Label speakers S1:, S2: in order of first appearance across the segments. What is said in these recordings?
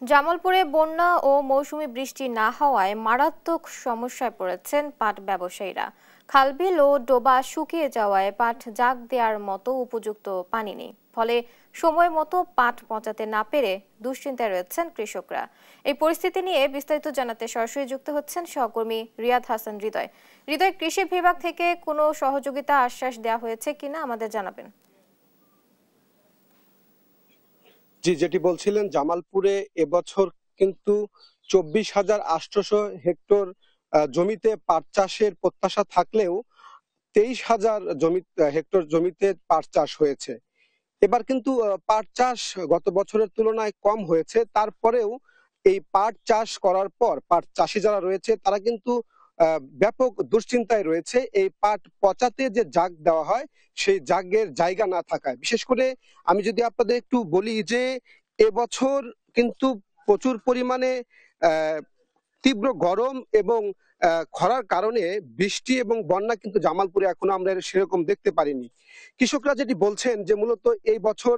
S1: জামালপুরে বন্যা ও মৌসুমী বৃষ্টি না হওয়ায় মারাত্মক সমস্যায় পড়েছেন পাট ব্যবসায়ীরা। খালবিল ও ডোবা শুকিয়ে যাওয়ায় পাট জাগ দেওয়ার মতো উপযুক্ত পানি নেই, ফলে সময় মতো পাট পচাতে না পেরে দুশ্চিন্তায় রয়েছেন কৃষকরা। এই পরিস্থিতি নিয়ে বিস্তারিত জানাতে সরাসরি যুক্ত হচ্ছেন সহকর্মী রিয়াদ হাসান হৃদয়। হৃদয়, কৃষি বিভাগ থেকে কোনো সহযোগিতা আশ্বাস দেওয়া হয়েছে কিনা আমাদের জানাবেন।
S2: জি, যেটি বলছিলেন, জামালপুরে এবছর কিন্তু 24,800 হেক্টর জমিতে পাট চাষের প্রত্যাশা থাকলেও 23,000 হেক্টর জমিতে পাট চাষ হয়েছে। এবার কিন্তু পাট চাষ গত বছরের তুলনায় কম হয়েছে। তারপরেও এই পাট চাষ করার পর পাট চাষি যারা রয়েছে তারা কিন্তু ব্যাপক দুশ্চিন্তায় রয়েছে এই পাট পচাতে যে জাগ দেওয়া হয় সেই জাগের জায়গা না থাকায়। বিশেষ করে আমি যদি আপনাদের একটু বলি যে এবছর কিন্তু প্রচুর পরিমাণে আহ তীব্র গরম এবং খরার কারণে বৃষ্টি এবং বন্যা কিন্তু জামালপুরে এখনো আমরা সেরকম দেখতে পারিনি। কৃষকরা যেটি বলছেন যে মূলত এই বছর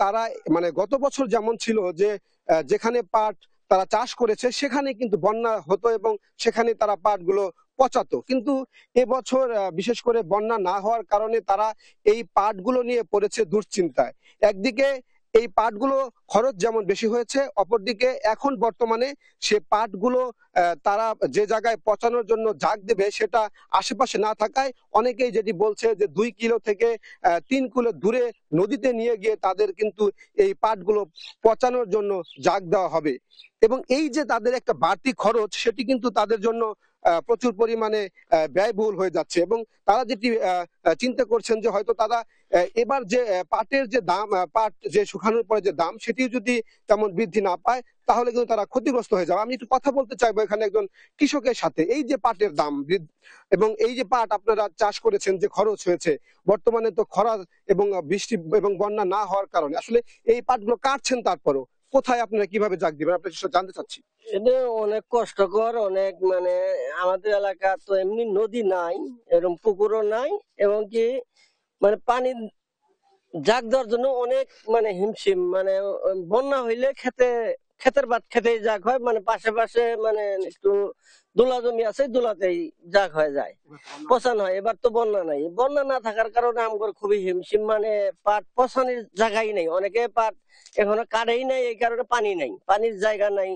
S2: তারা মানে গত বছর যেমন ছিল যে যেখানে পাট তারা চাষ করেছে সেখানে কিন্তু বন্যা হতো এবং সেখানে তারা পাটগুলো পচাতো, কিন্তু এবছর বিশেষ করে বন্যা না হওয়ার কারণে তারা এই পাটগুলো নিয়ে পড়েছে দুশ্চিন্তায়। একদিকে এই পাটগুলো খরচ যেমন বেশি হয়েছে, অপরদিকে এখন বর্তমানে সে পাটগুলো তারা যে জায়গায় পচানোর জন্য জাগ দেবে সেটা আশেপাশে না থাকায় অনেকেই যেটি বলছে যে 2 কিলো থেকে 3 কিলো দূরে নদীতে নিয়ে গিয়ে তাদের কিন্তু এই পাটগুলো পচানোর জন্য জাগ দেওয়া হবে। এবং এই যে তাদের একটা বাড়তি খরচ সেটি কিন্তু তাদের জন্য প্রচুর পরিমাণে ব্যয়বহুল হয়ে যাচ্ছে এবং তারা যেটি চিন্তা করছেন যে হয়তো তারা এবার যে পাটের যে দাম, পাট যে শুকানোর পরে যে দাম সেটি যদি তেমন বৃদ্ধি না পায় তাহলে কিন্তু তারা ক্ষতিগ্রস্ত হয়ে যাবে। আমি একটু কথা বলতে চাইবো এখানে একজন কৃষকের সাথে। এই যে পাটের দাম এবং এই যে পাট আপনারা চাষ করেছেন, যে খরচ হয়েছে, বর্তমানে তো খরা এবং বৃষ্টি এবং বন্যা না হওয়ার কারণে আসলে এই পাটগুলো কাটছেন, তারপরও কোথায় আপনারা কিভাবে জাগ দিবেন আপনার জানতে চাচ্ছি।
S3: এটা অনেক কষ্টকর, অনেক আমাদের এলাকা তো এমনি নদী নাই, এরকম পুকুরও নাই, এবং কি পানি জাগ দেওয়ার জন্য অনেক হিমশিম। বন্যা হইলে ক্ষেতের বাদ খেতেই জাগ হয়, পাশে পাশে একটু দোলা জমি আছে, দোলাতেই জাগ হয়ে যায়, পচান হয়। এবার তো বন্যা নাই, বন্যা না থাকার কারণে আমার খুবই হিমশিম, পাট পচানোর জায়গাই নেই। অনেকে পাট এখনো কাটেই নাই, এই কারণে পানি নাই, পানির জায়গা নাই,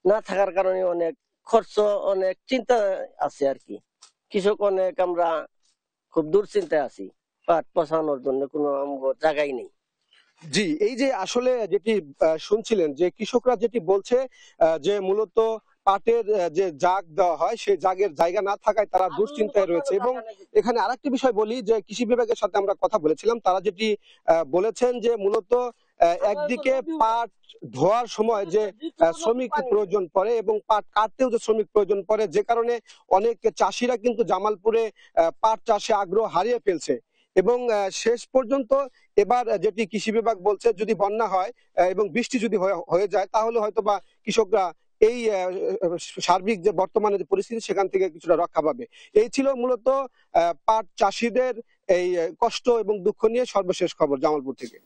S3: না থাকার কারণে অনেক খরচ, অনেক চিন্তা আছে আর কি। কৃষক অনেক, আমরা খুব দুশ্চিন্তায় আছি, পাট পচানোর জন্য কোনো জায়গাই নেই।
S2: জি, এই যে আসলে যেটি শুনছিলেন যে কৃষকরা যেটি বলছে যে মূলত পাটের যে জাগ দেওয়া হয় সেই জাগের জায়গা না থাকায় তারা দুশ্চিন্তায় রয়েছে। এবং এখানে আরেকটি বিষয় বলি যে কৃষি বিভাগের সাথে আমরা কথা বলেছিলাম, তারা যেটি বলেছেন যে মূলত একদিকে পাট ধোয়ার সময় যে শ্রমিক প্রয়োজন পড়ে এবং পাট কাটতেও যে শ্রমিক প্রয়োজন পড়ে, যে কারণে অনেক চাষিরা কিন্তু জামালপুরে পাট চাষে আগ্রহ হারিয়ে ফেলছে। এবং শেষ পর্যন্ত এবার যেটি কৃষি বিভাগ বলছে যদি বন্যা হয় এবং বৃষ্টি যদি হয়ে যায় তাহলে হয়তো বা কৃষকরা এই সার্বিক যে বর্তমানে যে পরিস্থিতি সেখান থেকে কিছুটা রক্ষা পাবে। এই ছিল মূলত পাট চাষিদের এই কষ্ট এবং দুঃখ নিয়ে সর্বশেষ খবর জামালপুর থেকে।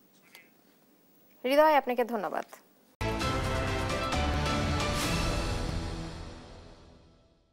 S1: হৃদয়, আপনাকে ধন্যবাদ।